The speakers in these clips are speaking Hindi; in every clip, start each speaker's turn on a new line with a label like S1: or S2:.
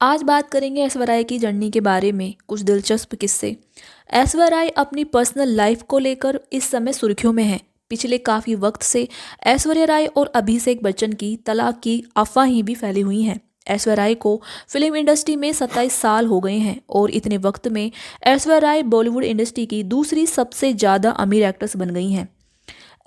S1: आज बात करेंगे ऐश्वर्या राय की जर्नी के बारे में, कुछ दिलचस्प किस्से। ऐश्वर्या राय अपनी पर्सनल लाइफ को लेकर इस समय सुर्खियों में है। पिछले काफ़ी वक्त से ऐश्वर्या राय और अभिषेक बच्चन की तलाक की अफवाहें भी फैली हुई हैं। ऐश्वर्या राय को फिल्म इंडस्ट्री में 27 साल हो गए हैं और इतने वक्त में ऐश्वर्या राय बॉलीवुड इंडस्ट्री की दूसरी सबसे ज़्यादा अमीर एक्ट्रेस बन गई हैं।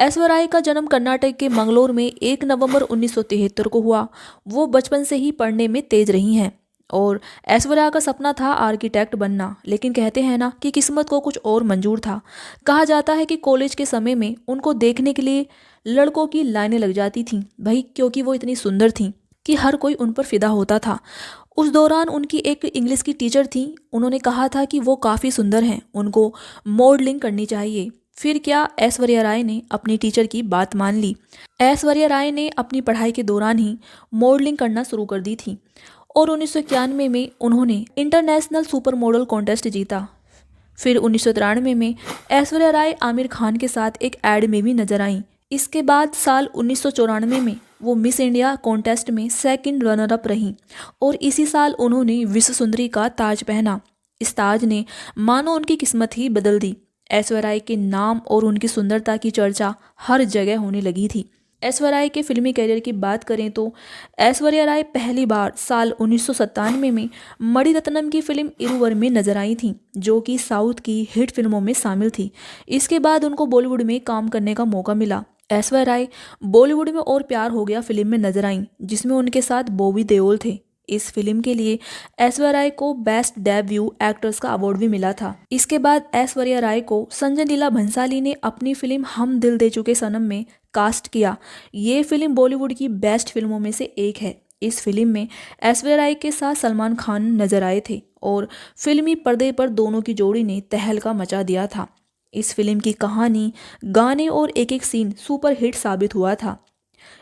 S1: ऐश्वर्या राय का जन्म कर्नाटक के मंगलोर में 1 नवंबर 1973 को हुआ। वो बचपन से ही पढ़ने में तेज रही हैं और ऐश्वर्या का सपना था आर्किटेक्ट बनना, लेकिन कहते हैं ना कि किस्मत को कुछ और मंजूर था। कहा जाता है कि कॉलेज के समय में उनको देखने के लिए लड़कों की लाइनें लग जाती थीं, भाई, क्योंकि वो इतनी सुंदर थीं कि हर कोई उन पर फिदा होता था। उस दौरान उनकी एक इंग्लिश की टीचर थी, उन्होंने कहा था कि वो काफ़ी सुंदर हैं, उनको मॉडलिंग करनी चाहिए। फिर क्या, ऐश्वर्या राय ने अपनी टीचर की बात मान ली। ऐश्वर्या राय ने अपनी पढ़ाई के दौरान ही मॉडलिंग करना शुरू कर दी थी और 1991 में उन्होंने इंटरनेशनल सुपर मॉडल कॉन्टेस्ट जीता। फिर 1993 में ऐश्वर्या राय आमिर खान के साथ एक एड में भी नजर आईं। इसके बाद साल 1994 में वो मिस इंडिया कॉन्टेस्ट में सेकंड रनर अप रहीं और इसी साल उन्होंने विश्व सुंदरी का ताज पहना। इस ताज ने मानो उनकी किस्मत ही बदल दी। ऐश्वर्या राय के नाम और उनकी सुंदरता की चर्चा हर जगह होने लगी थी। ऐश्वर्या राय के फिल्मी करियर की बात करें तो ऐश्वर्या राय पहली बार साल 1997 में मणिरत्नम की फिल्म इरुवर में नजर आई थी, जो कि साउथ की हिट फिल्मों में शामिल थी। इसके बाद उनको बॉलीवुड में काम करने का मौका मिला। ऐश्वर्या राय बॉलीवुड में और प्यार हो गया फिल्म में नजर आईं, जिसमें उनके साथ बॉबी देओल थे। इस फिल्म के लिए ऐश्वर्या राय को बेस्ट डेब्यू एक्ट्रेस का अवार्ड भी मिला था। इसके बाद ऐश्वर्या राय को संजय लीला भंसाली ने अपनी फिल्म हम दिल दे चुके सनम में कास्ट किया। ये फिल्म बॉलीवुड की बेस्ट फिल्मों में से एक है। इस फिल्म में ऐश्वर्या राय के साथ सलमान खान नजर आए थे और फिल्मी पर्दे पर दोनों की जोड़ी ने तहलका मचा दिया था। इस फिल्म की कहानी, गाने और एक एक सीन सुपर हिट साबित हुआ था।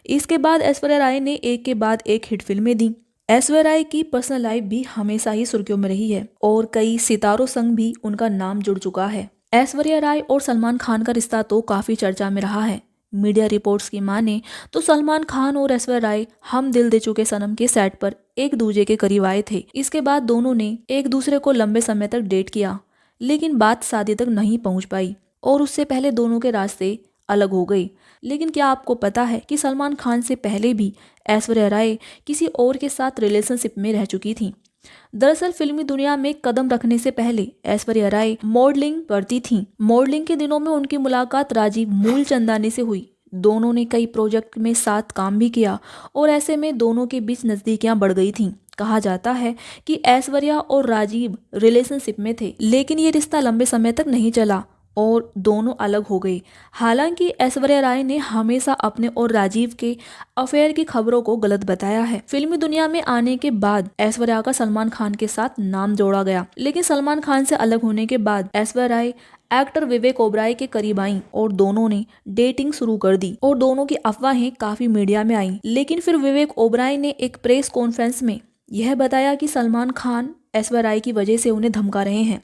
S1: इसके बाद ऐश्वर्या राय ने एक के बाद एक हिट फिल्में दी। ऐश्वर्या राय की पर्सनल लाइफ भी हमेशा ही सुर्खियों में रही है और कई सितारों संग भी उनका नाम जुड़ चुका है। ऐश्वर्या राय और सलमान खान का रिश्ता तो काफी चर्चा में रहा है। मीडिया रिपोर्ट्स की माने तो सलमान खान और ऐश्वर्या राय हम दिल दे चुके सनम के सेट पर एक दूसरे के करीब आए थे। इसके बाद दोनों ने एक दूसरे को लंबे समय तक डेट किया, लेकिन बात शादी तक नहीं पहुंच पाई और उससे पहले दोनों के रास्ते अलग हो गई। लेकिन क्या आपको पता है कि सलमान खान से पहले भी ऐश्वर्या राय किसी और के साथ रिलेशनशिप में रह चुकी थी। दरअसल फिल्मी दुनिया में कदम रखने से पहले ऐश्वर्या राय मॉडलिंग करती थीं। मॉडलिंग के दिनों में उनकी मुलाकात राजीव मूलचंदानी से हुई। दोनों ने कई प्रोजेक्ट में साथ काम भी किया और ऐसे में दोनों के बीच नजदीकियां बढ़ गई थीं। कहा जाता है कि ऐश्वर्या और राजीव रिलेशनशिप में थे, लेकिन ये रिश्ता लंबे समय तक नहीं चला और दोनों अलग हो गए। हालांकि ऐश्वर्या राय ने हमेशा अपने और राजीव के अफेयर की खबरों को गलत बताया है। फिल्मी दुनिया में आने के बाद ऐश्वर्या का सलमान खान के साथ नाम जोड़ा गया, लेकिन सलमान खान से अलग होने के बाद ऐश्वर्या राय एक्टर विवेक ओबराय के करीब आईं और दोनों ने डेटिंग शुरू कर दी और दोनों की अफवाहें काफी मीडिया में आईं। लेकिन फिर विवेक ओबराय ने एक प्रेस कॉन्फ्रेंस में यह बताया कि सलमान खान ऐश्वर्या राय की वजह से उन्हें धमका रहे हैं।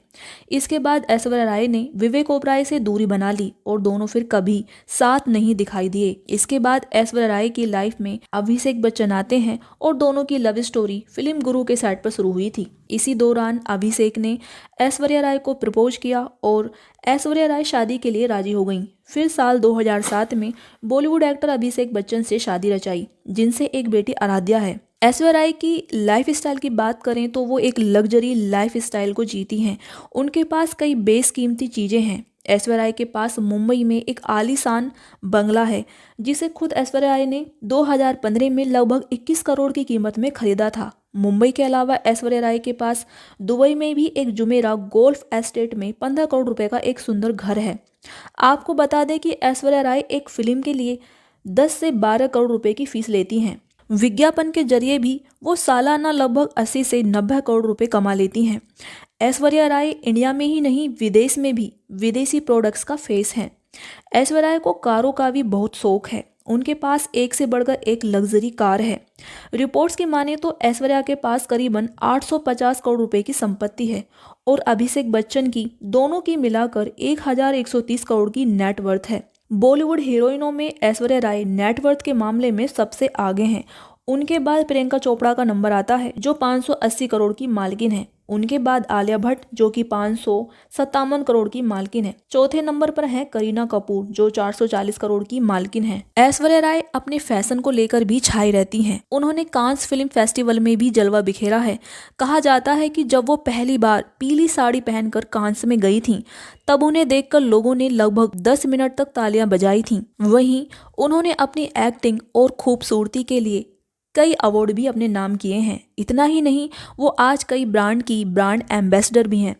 S1: इसके बाद ऐश्वर्या राय ने विवेक ओबराय से दूरी बना ली और दोनों फिर कभी साथ नहीं दिखाई दिए। इसके बाद ऐश्वर्या राय की लाइफ में अभिषेक बच्चन आते हैं और दोनों की लव स्टोरी फिल्म गुरु के सेट पर शुरू हुई थी। इसी दौरान अभिषेक ने ऐश्वर्या राय को प्रपोज किया और ऐश्वर्या राय शादी के लिए राजी हो गईं। फिर साल 2007 में बॉलीवुड एक्टर अभिषेक बच्चन से शादी रचाई, जिनसे एक बेटी आराध्या है। ऐश्वर्या राय की लाइफ स्टाइल की बात करें तो वो एक लग्जरी लाइफ स्टाइल को जीती हैं। उनके पास कई बेशकीमती चीज़ें हैं। ऐश्वर्या राय के पास मुंबई में एक आलीशान बंगला है, जिसे खुद ऐश्वर्या राय ने 2015 में लगभग 21 करोड़ की कीमत में खरीदा था। मुंबई के अलावा ऐश्वर्या राय के पास दुबई में भी एक जुमेरा गोल्फ एस्टेट में 15 करोड़ रुपए का एक सुंदर घर है। आपको बता दें कि ऐश्वर्या राय एक फिल्म के लिए 10 से 12 करोड़ रुपए की फीस लेती हैं। विज्ञापन के जरिए भी वो सालाना लगभग 80 से 90 करोड़ रुपए कमा लेती हैं। ऐश्वर्या राय इंडिया में ही नहीं, विदेश में भी विदेशी प्रोडक्ट्स का फेस है। ऐश्वर्या राय को कारों का भी बहुत शौक है। उनके पास एक से बढ़कर एक लग्जरी कार है। रिपोर्ट्स की माने तो ऐश्वर्या के पास करीबन 850 करोड़ रुपए की संपत्ति है और अभिषेक बच्चन की दोनों की मिलाकर 1130 करोड़ की नेटवर्थ है। बॉलीवुड हीरोइनों में ऐश्वर्या राय नेटवर्थ के मामले में सबसे आगे हैं उनके बाद प्रियंका चोपड़ा का नंबर आता है जो 580 करोड़ की मालकिन है। उनके बाद आलिया भट्ट जो कि 557 करोड़ की मालकिन है। चौथे नंबर पर है करीना कपूर जो 440 करोड़ की मालकिन है। ऐश्वर्या राय अपने फैशन को लेकर भी छाई रहती हैं। उन्होंने कांस फिल्म फेस्टिवल में भी जलवा बिखेरा है। कहा जाता है कि जब वो पहली बार पीली साड़ी पहनकर कांस में गई थीं, तब उन्हें देखकर लोगों ने लगभग 10 मिनट तक तालियां बजाई थीं। वहीं उन्होंने अपनी एक्टिंग और खूबसूरती के लिए कई अवार्ड भी अपने नाम किए हैं। इतना ही नहीं, वो आज कई ब्रांड की ब्रांड एम्बेसडर भी हैं।